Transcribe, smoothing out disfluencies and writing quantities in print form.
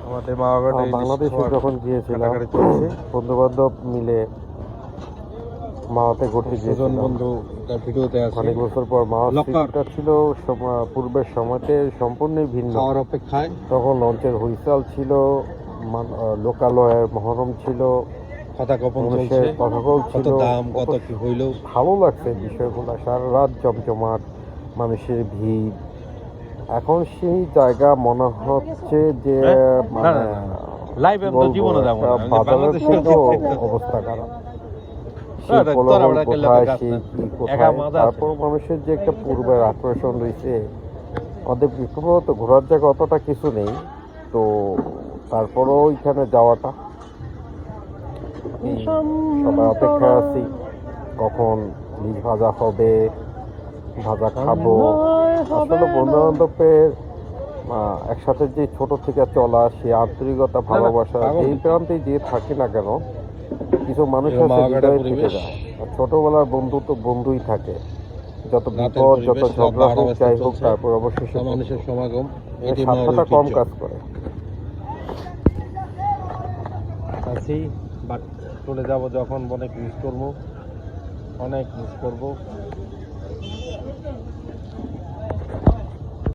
আমাদের মাওয়াঘাটে বাংলাদেশে যখন গিয়েছিলাম বন্ধু বান্ধব মিলে মাওয়াতে ঘুরতে গিয়েছিলাম বন্ধু ভিডিওতে আছে অনেক বছর পর মাওয়া লকার। স্মৃতিটা ছিল পূর্বের সময়তে সম্পূর্ণই ভিন্ন। খাওয়ার অপেক্ষায় তখন লঞ্চের হুইসাল ছিল, লোকালয়ের মহরম ছিল, কথা কপন মানুষের চলছে, কথাকল কত ছিল, দাম কত কি হইল। ভালো লাগছে বিষয়গুলো, সারা রাত জমজমাট, মানুষের ভিড়। এখন সেই জায়গা মনে হচ্ছে যে মানে লাইভ কি আমি তো বলবো, জীবনে যাবো একটা না, আমি যে বাজারের বাংলাদেশে থেকেও দেখতেছি। অবস্থা খারাপ। হ্যাঁ, সেই তোরা কোলাহল ওরা একটা কোথায়, গাছ সেই না। কি একা কোথায়, মাজা আছে। তারপর মানুষের যে একটা পূর্বের আকর্ষণ রয়েছে। আমাদের বিপ্লব তো ঘোরার জায়গা অতটা কিছু নেই, তো তারপরও ওইখানে যাওয়াটা, সবাই অপেক্ষায় আছি কখন ইলিশ ভাজা হবে, ভাজা খাবো। আসলে বন্ধু বান্ধবের একসাথে যে ছোট থেকে চলা সে আন্তরিকতা, ভালোবাসা, পাগল যেই নাকি? প্রান্তে যে থাকে না কেন, কিছু মানুষ এগুলো আছে মাওয়াঘাটের হৃদয়ে থেকে পরিবেশ। যায়। আর ছোটবেলার বন্ধু তো বন্ধুই থাকে, যত রাতের বিপদ যত পরিবেশ, রাত ঝগড়া 12টা হোক বাজতে যাই হোক, চলছে। তারপর অবশেষে মানুষের সমাগম, এর এটি মাওয়ার স্বার্থটা কম ঐতিহ্য। কাজ করে। আছি বাট চলে যাব যখন অনেক মিস করবো, অনেক মিস করবো।